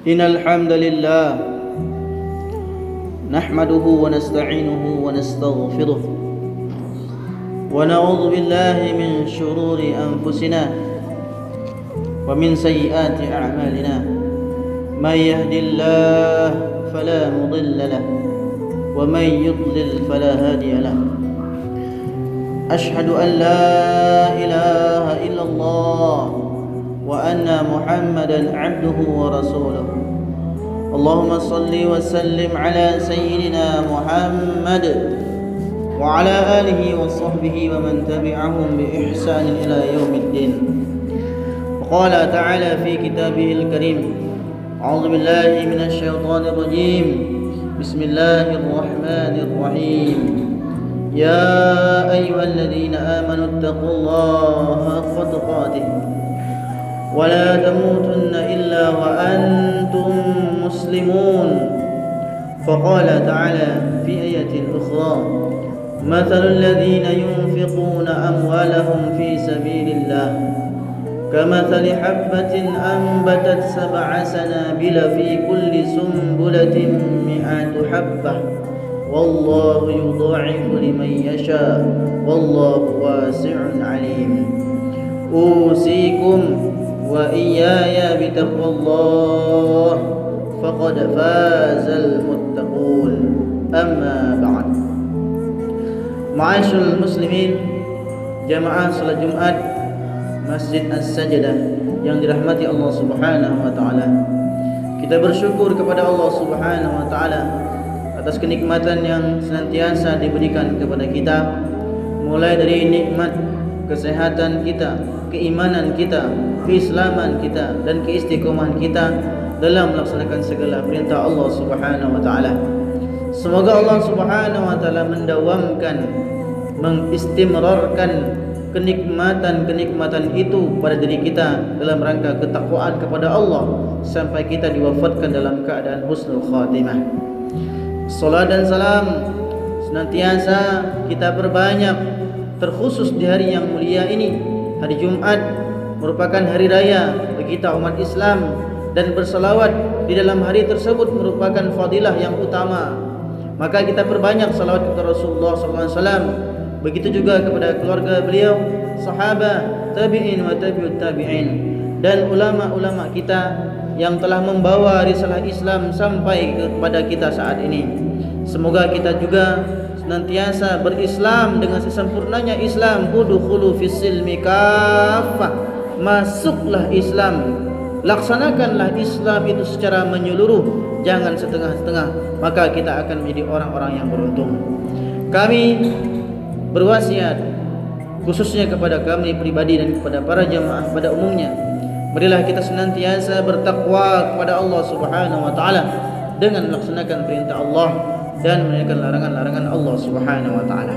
إن الحمد لله نحمده ونستعينه ونستغفره ونعوذ بالله من شرور أنفسنا ومن سيئات أعمالنا من يهد الله فلا مضل له ومن يضلل فلا هادي له أشهد أن لا إله إلا الله وأن محمدا عبده ورسوله اللهم صل وسلم على سيدنا محمد وعلى آله وصحبه ومن تبعهم بإحسان إلى يوم الدين. وقال تعالى في كتابه الكريم أعوذ بالله من الشيطان الرجيم بسم الله الرحمن الرحيم يا أيها الذين آمنوا اتقوا الله حق تقاته ولا تموتن إلا وأنتم مسلمون. فقال تعالى في آية أخرى مثل الذين ينفقون أموالهم في سبيل الله كمثل حبة أنبتت 7 سنابل في كل سنبلة 100 حبة والله يضاعف لمن يشاء والله واسع عليم. أوصيكم وإياي بتقوى الله فقد فاز المتقون. أما بعد. Ma'asyiral muslimin, jamaah salat Jumat Masjid As-Sajdah yang dirahmati Allah Subhanahu wa taala. Kita bersyukur kepada Allah Subhanahu wa taala atas kenikmatan yang senantiasa diberikan kepada kita, mulai dari nikmat kesehatan kita, keimanan kita, keislaman kita, dan keistiqomahan kita dalam melaksanakan segala perintah Allah Subhanahu wa taala. Semoga Allah Subhanahu wa taala mendawamkan, mengistimrarkan kenikmatan-kenikmatan itu pada diri kita dalam rangka ketakwaan kepada Allah sampai kita diwafatkan dalam keadaan husnul khatimah. Salat dan salam senantiasa kita perbanyak, terkhusus di hari yang mulia ini. Hari Jumat merupakan hari raya bagi kita umat Islam, dan bersalawat di dalam hari tersebut merupakan fadilah yang utama. Maka kita perbanyak salawat kepada Rasulullah SAW. Begitu juga kepada keluarga beliau, sahabat, tabi'in wa tabi'ut tabi'in, dan ulama-ulama kita yang telah membawa risalah Islam sampai kepada kita saat ini. Semoga kita juga senantiasa berislam dengan sesempurnanya Islam. Udkhulu fis silmi kaffah, masuklah Islam, laksanakanlah Islam itu secara menyeluruh, jangan setengah-setengah, maka kita akan menjadi orang-orang yang beruntung. Kami berwasiat khususnya kepada kami pribadi dan kepada para jamaah pada umumnya, marilah kita senantiasa bertakwa kepada Allah Subhanahu wa taala dengan melaksanakan perintah Allah dan meninggalkan larangan-larangan Allah Subhanahu wa taala.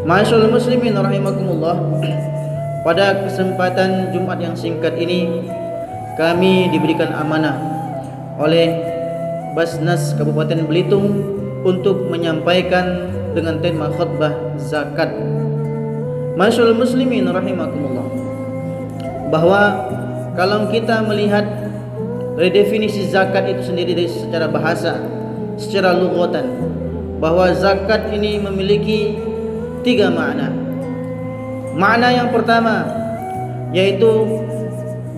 Ma'asyiral muslimin rahimakumullah, pada kesempatan Jumat yang singkat ini kami diberikan amanah oleh Basnas Kabupaten Belitung untuk menyampaikan dengan tema khutbah zakat. Ma'asyiral muslimin rahimakumullah, bahwa kalau kita melihat dari definisi zakat itu sendiri dari secara bahasa, secara lughatan, bahwa zakat ini memiliki 3 makna. Makna yang pertama yaitu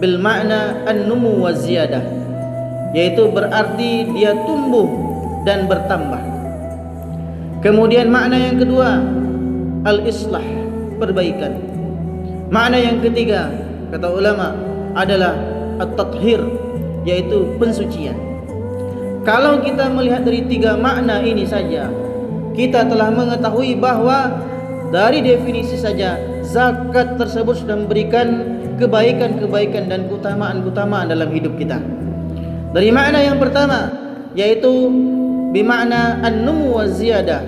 bil makna an-numu wa ziyadah, yaitu berarti dia tumbuh dan bertambah. Kemudian makna yang kedua al-islah, perbaikan. Makna yang ketiga kata ulama adalah at-tathhir, yaitu pensucian. Kalau kita melihat dari 3 makna ini saja, kita telah mengetahui bahwa dari definisi saja zakat tersebut sudah memberikan kebaikan-kebaikan dan keutamaan-keutamaan dalam hidup kita. Dari makna yang pertama yaitu bimakna an-numu wa ziyadah,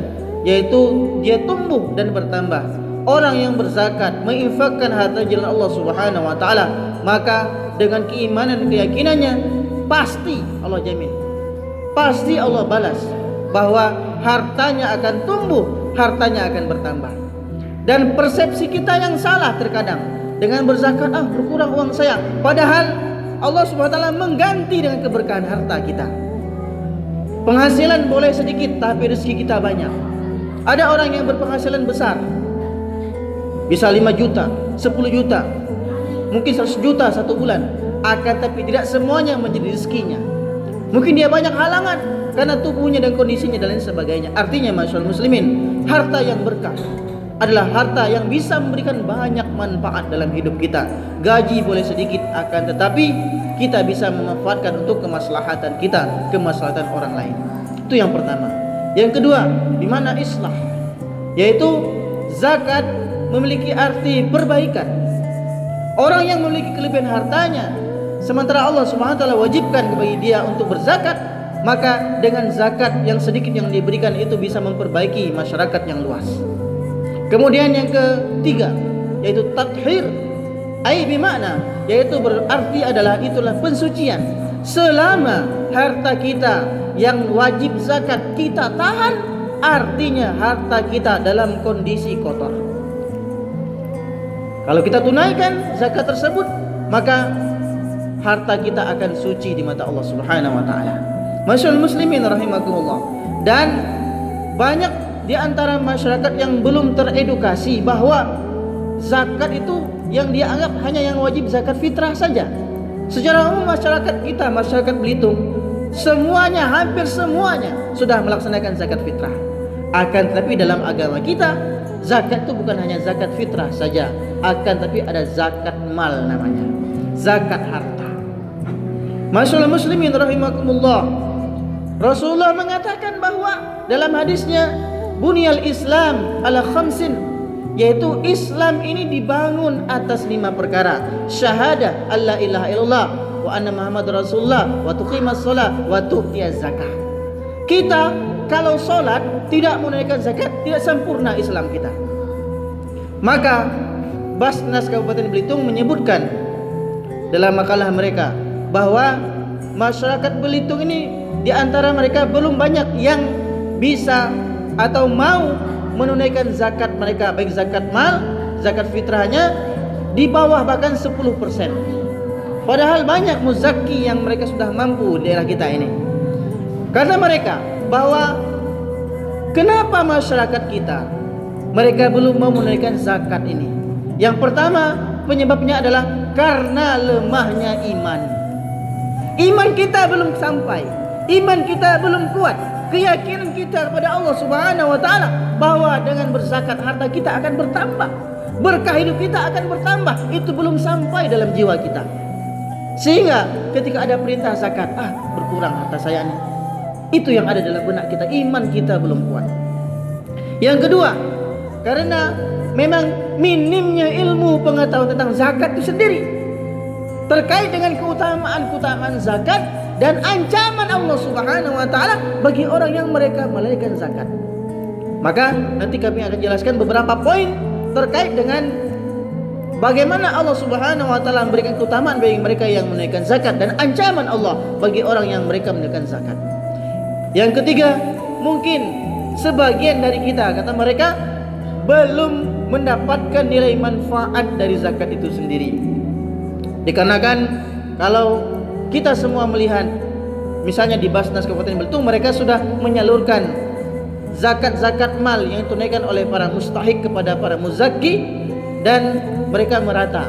yaitu dia tumbuh dan bertambah. Orang yang berzakat menginfakkan harta jalan Allah Subhanahu wa taala, maka dengan keimanan dan keyakinannya pasti Allah jamin, pasti Allah balas bahwa hartanya akan tumbuh, hartanya akan bertambah. Dan persepsi kita yang salah terkadang dengan berzakat, berkurang uang saya, padahal Allah Subhanahu wa taala mengganti dengan keberkahan harta kita. Penghasilan boleh sedikit tapi rezeki kita banyak. Ada orang yang berpenghasilan besar, bisa 5 juta, 10 juta, mungkin 100 juta satu bulan, akan tapi tidak semuanya menjadi rezekinya. Mungkin dia banyak halangan karena tubuhnya dan kondisinya dan lain sebagainya. Artinya masyaallah muslimin, harta yang berkah adalah harta yang bisa memberikan banyak manfaat dalam hidup kita. Gaji boleh sedikit, akan tetapi kita bisa memanfaatkan untuk kemaslahatan kita, kemaslahatan orang lain. Itu yang pertama. Yang kedua, di mana islah, yaitu zakat memiliki arti perbaikan. Orang yang memiliki kelebihan hartanya, sementara Allah Subhanahu wa taala wajibkan kepada dia untuk berzakat, maka dengan zakat yang sedikit yang diberikan itu bisa memperbaiki masyarakat yang luas. Kemudian yang ketiga, yaitu tathhir, bimakna, yaitu berarti adalah itulah pensucian. Selama harta kita yang wajib zakat kita tahan, artinya harta kita dalam kondisi kotor. Kalau kita tunaikan zakat tersebut, maka harta kita akan suci di mata Allah Subhanahu wa taala. Masyaallah muslimin rahimakumullah. Dan banyak di antara masyarakat yang belum teredukasi bahwa zakat itu yang dia anggap hanya yang wajib zakat fitrah saja. Secara umum masyarakat kita, masyarakat Belitung, semuanya, hampir semuanya sudah melaksanakan zakat fitrah. Akan tetapi dalam agama kita, zakat itu bukan hanya zakat fitrah saja, akan tapi ada zakat mal namanya, zakat harta. Masyaallah muslimin rahimakumullah. Rasulullah mengatakan bahwa dalam hadisnya, bunyal Islam ala khamsin, yaitu Islam ini dibangun atas 5 perkara. Syahadah alla ilaha illallah wa anna Muhammad Rasulullah wa tuqimas shalah wa tu'tiyaz zakah. Kita kalau salat tidak menunaikan zakat, tidak sempurna Islam kita. Maka Basnas Kabupaten Belitung menyebutkan dalam makalah mereka bahwa masyarakat Belitung ini di antara mereka belum banyak yang bisa atau mau menunaikan zakat mereka, baik zakat mal, zakat fitrahnya di bawah bahkan 10%. Padahal banyak muzaki yang mereka sudah mampu di daerah kita ini. Karena mereka bahwa kenapa masyarakat kita mereka belum mau menunaikan zakat ini? Yang pertama penyebabnya adalah karena lemahnya iman. Iman kita belum sampai, iman kita belum kuat. Keyakinan kita kepada Allah Subhanahu wa taala bahwa dengan berzakat harta kita akan bertambah, berkah hidup kita akan bertambah, itu belum sampai dalam jiwa kita. Sehingga ketika ada perintah zakat, berkurang harta saya nih. Itu yang ada dalam benak kita, iman kita belum kuat. Yang kedua, karena memang minimnya ilmu pengetahuan tentang zakat itu sendiri. Terkait dengan keutamaan zakat dan ancaman Allah Subhanahu wa taala bagi orang yang mereka melalaikan zakat. Maka nanti kami akan jelaskan beberapa poin terkait dengan bagaimana Allah Subhanahu wa taala memberikan keutamaan bagi mereka yang menunaikan zakat dan ancaman Allah bagi orang yang mereka menunaikan zakat. Yang ketiga, mungkin sebagian dari kita, kata mereka, belum mendapatkan nilai manfaat dari zakat itu sendiri. Dikarenakan kalau kita semua melihat, misalnya di Basnas Kabupaten Belitung, mereka sudah menyalurkan zakat-zakat mal yang ditunaikan oleh para mustahik kepada para muzaki, dan mereka merata,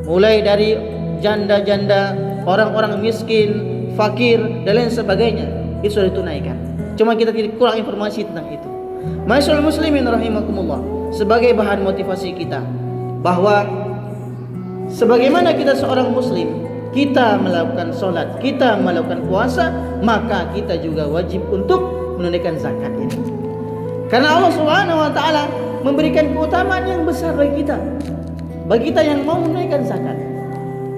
mulai dari janda-janda, orang-orang miskin, fakir, dan lain sebagainya, itu sudah ditunaikan. Cuma kita tidak kurang informasi tentang itu. Masyaallah muslimin rahimakumullah, sebagai bahan motivasi kita bahwa sebagaimana kita seorang muslim, kita melakukan sholat, kita melakukan puasa, maka kita juga wajib untuk menunaikan zakat ini. Karena Allah Subhanahu wa taala memberikan keutamaan yang besar bagi kita yang mau menunaikan zakat.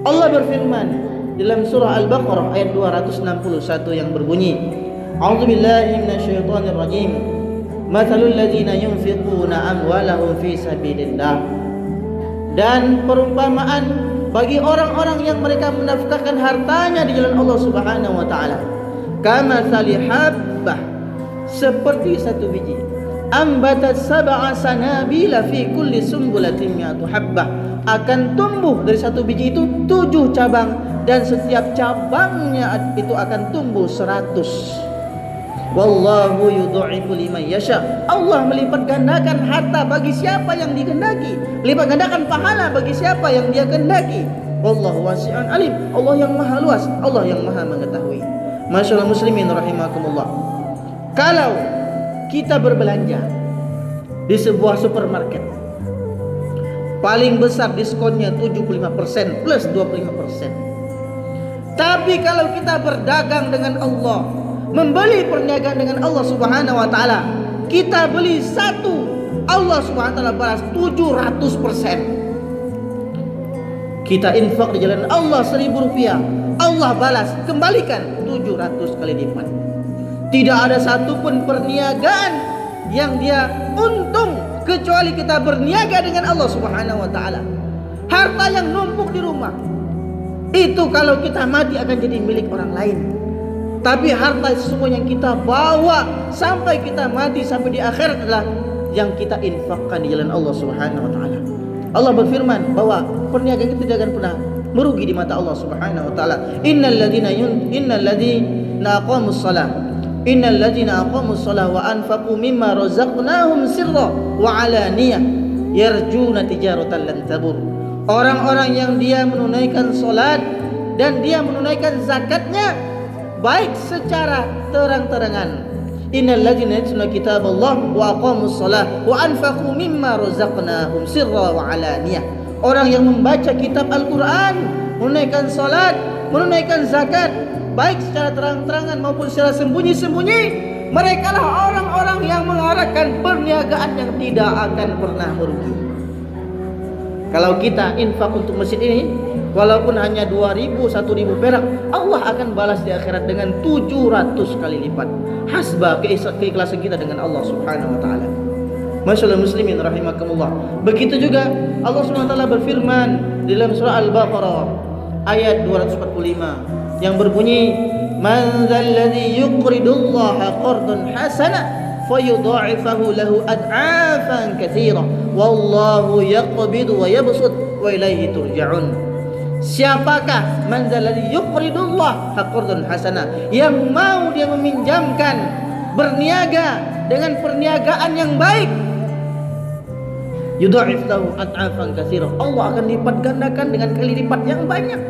Allah berfirman dalam surah Al-Baqarah ayat 261 yang berbunyi, A'udzubillahi minasyaitonir rajim. Mathalul ladzina yunfiquna amwalahum fi sabilillah. Dan perumpamaan bagi orang-orang yang mereka menafkahkan hartanya di jalan Allah Subhanahu wa taala, kama salihabbah, seperti satu biji, ambatat sab'a sanabila fi kulli sumbulatin mi'atu habbah, akan tumbuh dari satu biji itu 7 cabang, dan setiap cabangnya itu akan tumbuh 100. Wallahu yudha'ifu liman yasha. Allah melipat gandakan harta bagi siapa yang dikehendaki, melipat gandakan pahala bagi siapa yang Dia kehendaki. Wallahu wasi'un alim. Allah yang maha luas, Allah yang maha mengetahui. Masyaallah muslimin rahimakumullah. Kalau kita berbelanja di sebuah supermarket, paling besar diskonnya 75% plus 25%. Tapi kalau kita berdagang dengan Allah, membeli perniagaan dengan Allah Subhanahu wa taala, kita beli satu, Allah Subhanahu wa taala balas 700%. Kita infak di jalan Allah 1.000 rupiah, Allah balas kembalikan 700 kali lipat. Tidak ada satupun perniagaan yang dia untung kecuali kita berniaga dengan Allah Subhanahu wa taala. Harta yang numpuk di rumah itu kalau kita mati akan jadi milik orang lain. Tapi harta semua yang kita bawa sampai kita mati, sampai di akhirat adalah yang kita infakkan di jalan Allah Subhanahu wa taala. Allah berfirman bahwa perniagaan itu tidak akan pernah merugi di mata Allah Subhanahu wa taala. Innal ladzina aqamus shalah wa anfaqu mimma razaqnahum sirra wa alaniyah yarjuna tijaratan lan tabur. Orang-orang yang dia menunaikan salat dan dia menunaikan zakatnya baik secara terang-terangan. Innal ladzina yatluna kitaballah wa aqamus shalah wa anfaqu mimma razaqnahum sirra wa alaniyah. Orang yang membaca kitab Al-Qur'an, menunaikan salat, menunaikan zakat baik secara terang-terangan maupun secara sembunyi-sembunyi, mereka lah orang-orang yang mengarahkan perniagaan yang tidak akan pernah merugi. Kalau kita infak untuk masjid ini, walaupun hanya 2.000, 1.000 perak, Allah akan balas di akhirat dengan 700 kali lipat. Hasba keikhlasan kita dengan Allah Subhanahu wa taala. Masyaallah muslimin rahimakumullah. Begitu juga Allah Subhanahu wa taala berfirman dalam surah Al-Baqarah ayat 245 yang berbunyi, man dzalladzi yuqridullaha qardan hasana fayudha'ifahu lahu ad'afan katsira wallahu yaqbidu wa yabsut wa ilaihi turja'un. Siapakah man dzalladzi yuqridullaha qardan hasana, yang mau dia meminjamkan, berniaga dengan perniagaan yang baik, yudha'if lahu ad'afan katsira, Allah akan lipat gandakan dengan kali lipat yang banyak.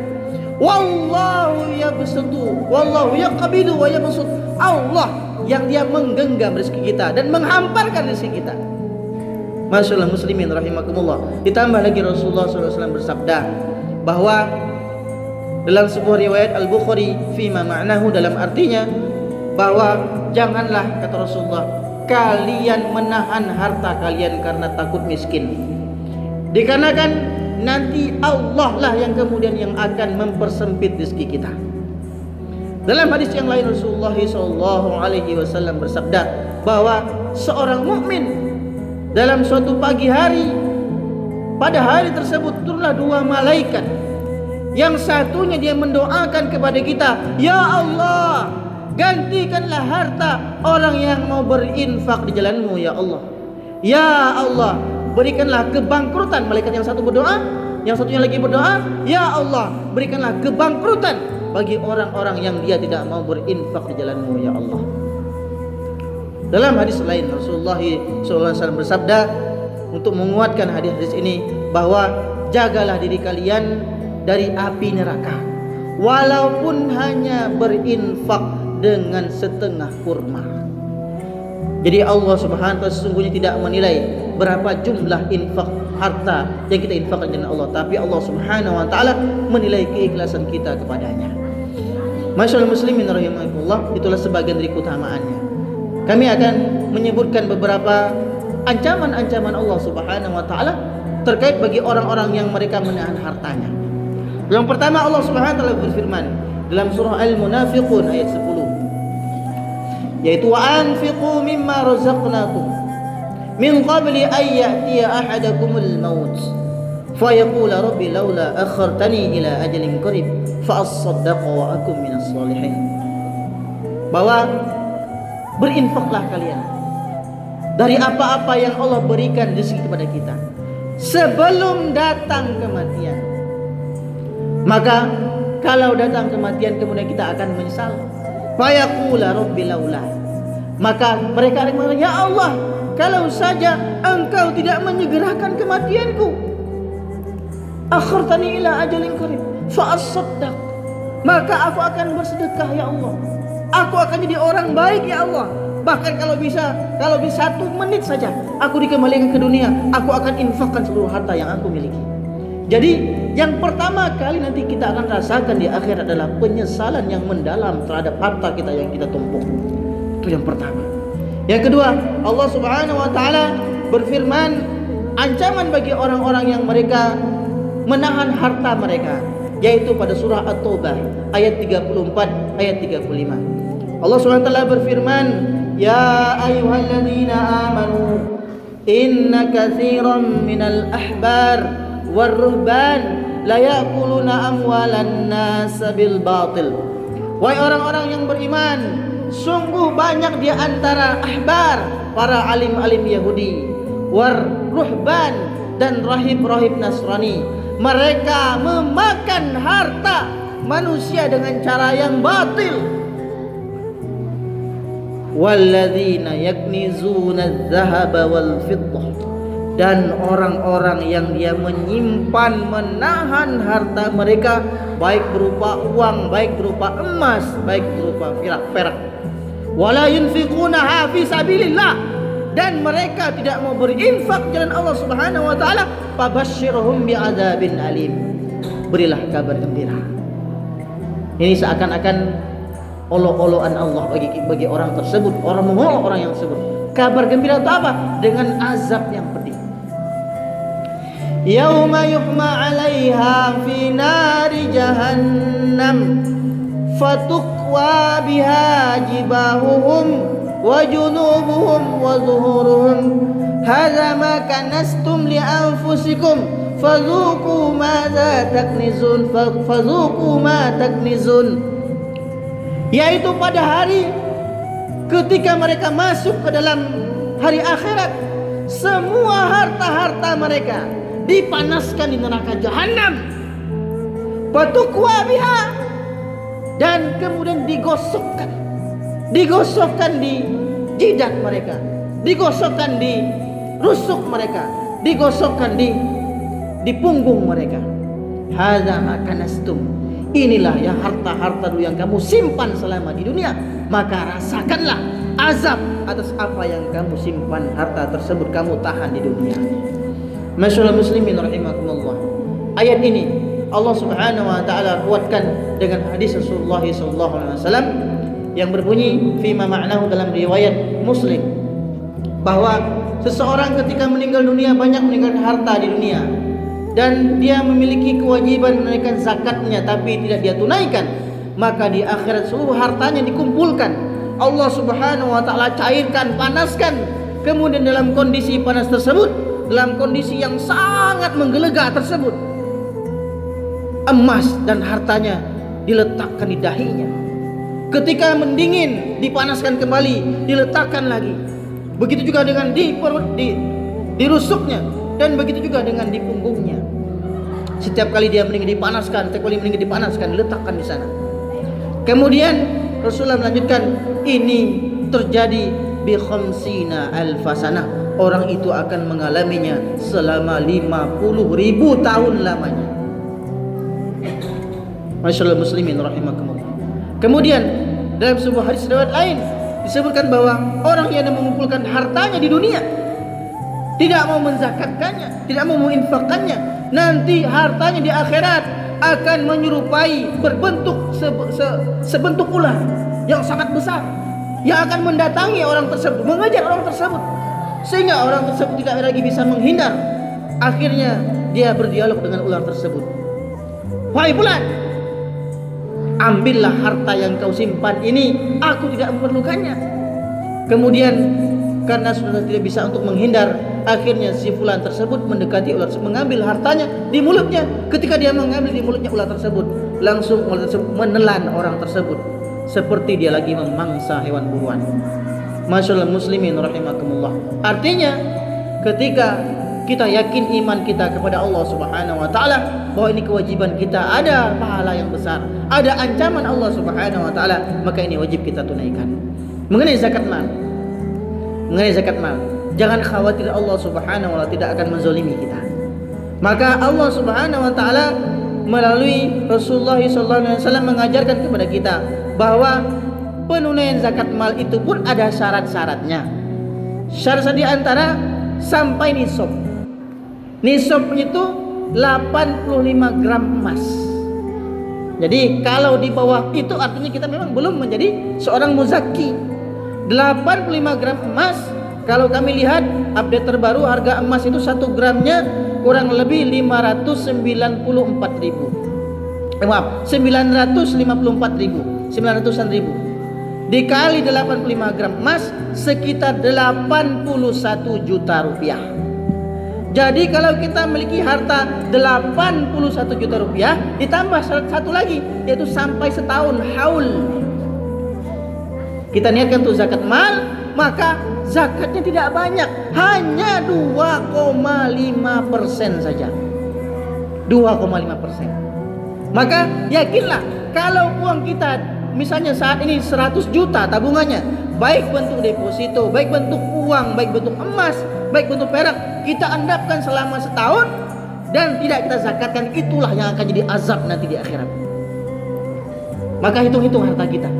Wallahu yabsutu wallahu yaqbidu wa yabsut. Allah yang dia menggenggam rezeki kita dan menghamparkan rezeki kita. Masyaallah muslimin rahimakumullah. Ditambah lagi Rasulullah SAW bersabda bahwa dalam sebuah riwayat Al-Bukhari fima ma'nahu, dalam artinya bahwa janganlah, kata Rasulullah, kalian menahan harta kalian karena takut miskin, dikarenakan nanti Allah lah yang kemudian yang akan mempersempit rezeki kita. Dalam hadis yang lain Rasulullah SAW bersabda bahwa seorang mukmin dalam suatu pagi hari, pada hari tersebut turunlah 2 malaikat. Yang satunya dia mendoakan kepada kita, ya Allah, gantikanlah harta orang yang mau berinfak di jalanmu ya Allah. Ya Allah, berikanlah kebangkrutan. Malaikat yang satu berdoa, yang satunya lagi berdoa, ya Allah, berikanlah kebangkrutan bagi orang-orang yang dia tidak mau berinfak di jalanmu ya Allah. Dalam hadis lain Rasulullah SAW bersabda untuk menguatkan hadis-hadis ini bahwa jagalah diri kalian dari api neraka walaupun hanya berinfak dengan setengah kurma. Jadi Allah Subhanahu wa taala sesungguhnya tidak menilai berapa jumlah infak harta yang kita infakkan dengan Allah, tapi Allah Subhanahu wa taala menilai keikhlasan kita kepadanya. Masyaallah muslimin rahimakumullah, itulah sebagian dari keutamaannya. Kami akan menyebutkan beberapa ancaman-ancaman Allah Subhanahu wa taala terkait bagi orang-orang yang mereka menahan hartanya. Yang pertama, Allah Subhanahu wa taala berfirman dalam surah Al-Munafiqun ayat 10, yaitu wa anfiqu mimma razaqnakum min qabli an ya'tiya ahadakumul maut fayaqula rabbi laula akhartani ila ajalin qarib fa asaddaqa wa akum minas solihin. Bahwa berinfaklah kalian dari apa-apa yang Allah berikan rezeki kepada kita sebelum datang kematian. Maka kalau datang kematian kemudian kita akan menyesal. Fayaqula rabbi laula. Maka mereka akan mengatakan, ya Allah, kalau saja Engkau tidak menyegerakan kematianku, akhartani ila ajalin qarib fa asaddaq, maka aku akan bersedekah ya Allah. Aku akan jadi orang baik ya Allah. Bahkan kalau bisa 1 menit saja aku dikembalikan ke dunia, aku akan infakkan seluruh harta yang aku miliki. Jadi yang pertama kali nanti kita akan rasakan di akhir adalah penyesalan yang mendalam terhadap harta kita yang kita tumpuk. Itu yang pertama. Yang kedua, Allah Subhanahu wa taala berfirman ancaman bagi orang-orang yang mereka menahan harta mereka, yaitu pada surah At-Taubah ayat 34 ayat 35. Allah Subhanahu wa taala berfirman, ya ayyuhalladzina amanu inna katsiran minal ahbar war-ruhban la ya'kuluna amwalan nas bil batil. Wahai orang-orang yang beriman, sungguh banyak di antara ahbar, para alim-alim Yahudi, war-ruhban dan rahib-rahib Nasrani, mereka memakan harta manusia dengan cara yang batil. Walladzina yaknizuna adh-dhahaba wal fiddah, dan orang-orang yang dia menyimpan, menahan harta mereka, baik berupa uang, baik berupa emas, baik berupa perak. Wala yunfiqunaha fi sabilillah, dan mereka tidak mau berinfak jalan Allah Subhanahu wa taala, fabasyirhum bi'adzabin alim, berilah kabar gembira. Ini seakan-akan olo-oloan Allah bagi orang tersebut, orang mengolok orang yang tersebut. Kabar gembira itu apa? Dengan azab yang pedih. Yauma yuhma 'alaiha fi nari jahannam fatukwa biha jibahuhum wa junubuhum wa zuhuruhum hadza ma kanastum li anfusikum fadzuqu ma taknizun fadzuqu ma taknizun. Yaitu pada hari ketika mereka masuk ke dalam hari akhirat, semua harta-harta mereka dipanaskan di neraka jahanam, patukwa biha, dan kemudian digosokkan di jidat mereka, digosokkan di rusuk mereka, digosokkan di punggung mereka. Hadza ma kanastum, inilah yang harta-harta yang kamu simpan selama di dunia, maka rasakanlah azab atas apa yang kamu simpan, harta tersebut kamu tahan di dunia. Masyaallah muslimin rahimakumullah. Ayat ini Allah Subhanahu wa taala kuatkan dengan hadis Rasulullah sallallahu alaihi wasallam yang berbunyi fima ma'nahu dalam riwayat Muslim, bahwa seseorang ketika meninggal dunia banyak meninggalkan harta di dunia dan dia memiliki kewajiban menunaikan zakatnya tapi tidak dia tunaikan, maka di akhirat seluruh hartanya dikumpulkan, Allah Subhanahu wa taala cairkan, panaskan, kemudian dalam kondisi panas tersebut, dalam kondisi yang sangat menggelegak tersebut, emas dan hartanya diletakkan di dahinya. Ketika mendingin dipanaskan kembali, diletakkan lagi. Begitu juga dengan di rusuknya, dan begitu juga dengan di punggungnya. Setiap kali dia meninggal dipanaskan, setiap kali meninggal dipanaskan, diletakkan di sana. Kemudian Rasulullah melanjutkan, ini terjadi bi khamsina alfasanah. Orang itu akan mengalaminya selama 50.000 tahun lamanya. Masyaallah muslimin rahimakumullah. Kemudian dalam sebuah hadis riwayat lain disebutkan bahwa orang yang mengumpulkan hartanya di dunia, tidak mau menzakatkannya, tidak mau menginfakkannya, nanti hartanya di akhirat akan menyerupai berbentuk sebentuk ular yang sangat besar, yang akan mendatangi orang tersebut, mengejar orang tersebut, sehingga orang tersebut tidak lagi bisa menghindar. Akhirnya dia berdialog dengan ular tersebut. Wahai bulan, ambillah harta yang kau simpan ini, aku tidak memerlukannya. Kemudian karena sudah tidak bisa untuk menghindar, akhirnya si fulan tersebut mendekati ular tersebut, mengambil hartanya di mulutnya. Ketika dia mengambil di mulutnya ular tersebut, langsung ular tersebut menelan orang tersebut seperti dia lagi memangsa hewan buruan. Masyaallah muslimin rahimakumullah. Artinya ketika kita yakin iman kita kepada Allah Subhanahu wa taala bahwa ini kewajiban kita, ada pahala yang besar, ada ancaman Allah Subhanahu wa taala, maka ini wajib kita tunaikan. Mengenai zakat mal, jangan khawatir, Allah Subhanahu wa taala tidak akan menzalimi kita. Maka Allah Subhanahu wa taala melalui Rasulullah SAW mengajarkan kepada kita bahwa penunaian zakat mal itu pun ada syarat-syaratnya. Syarat di antara sampai nisab. Nisab itu 85 gram emas. Jadi kalau di bawah itu artinya kita memang belum menjadi seorang muzakki. 85 gram emas, kalau kami lihat update terbaru harga emas itu 1 gramnya kurang lebih 594 ribu. Maaf, 954 ribu, 900-an ribu. Dikali 85 gram emas sekitar 81 juta rupiah. Jadi kalau kita memiliki harta 81 juta rupiah ditambah satu lagi, yaitu sampai setahun haul, kita niatkan untuk zakat mal, maka zakatnya tidak banyak, hanya 2,5% saja. 2,5%. Maka yakinlah kalau uang kita misalnya saat ini 100 juta tabungannya, baik bentuk deposito, baik bentuk uang, baik bentuk emas, baik bentuk perak, kita endapkan selama setahun dan tidak kita zakatkan, itulah yang akan jadi azab nanti di akhirat. Maka hitung-hitung harta kita.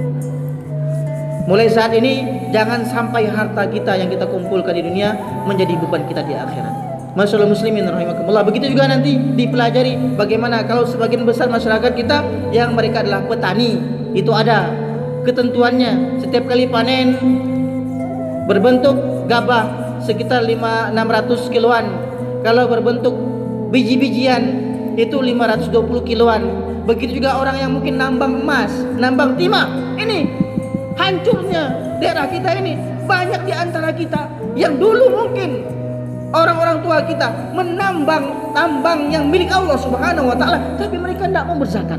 Mulai saat ini jangan sampai harta kita yang kita kumpulkan di dunia menjadi beban kita di akhirat. Masyaallah muslimin rahimakumullah. Begitu juga nanti dipelajari bagaimana kalau sebagian besar masyarakat kita yang mereka adalah petani, itu ada ketentuannya. Setiap kali panen berbentuk gabah sekitar 600 kiloan. Kalau berbentuk biji-bijian itu 520 kiloan. Begitu juga orang yang mungkin nambang emas, nambang timah. Ini hancurnya daerah kita ini. Banyak di antara kita yang dulu mungkin orang-orang tua kita menambang tambang yang milik Allah Subhanahu wa taala, tapi mereka tidak mau berzakat.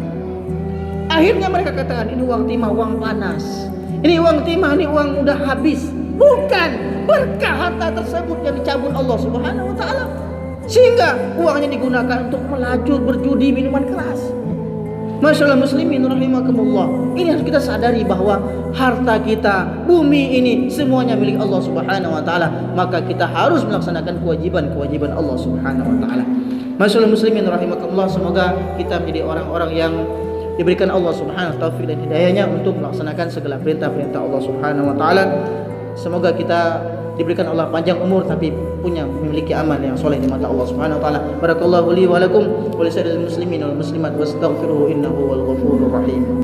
Akhirnya mereka katakan ini uang timah, uang panas. Ini uang timah, ini uang udah habis. Bukan, berkah harta tersebut yang dicabut Allah Subhanahu wa taala. Sehingga uangnya digunakan untuk melacur, berjudi, minuman keras. Masyaallah muslimin rahimakumullah. Ini harus kita sadari bahwa harta kita, bumi ini semuanya milik Allah Subhanahu wa taala, maka kita harus melaksanakan kewajiban-kewajiban Allah Subhanahu wa taala. Masyaallah muslimin rahimakumullah, semoga kita menjadi orang-orang yang diberikan Allah Subhanahu wa taala taufik dan hidayahnya untuk melaksanakan segala perintah-perintah Allah Subhanahu wa taala. Semoga kita diberikan Allah panjang umur tapi memiliki amal yang soleh di mata Allah Subhanahu wa taala. Barakallahu li wa lakum wa lisa'iril muslimin wal muslimat wastaghfiruhu innahu wal ghafurur rahim.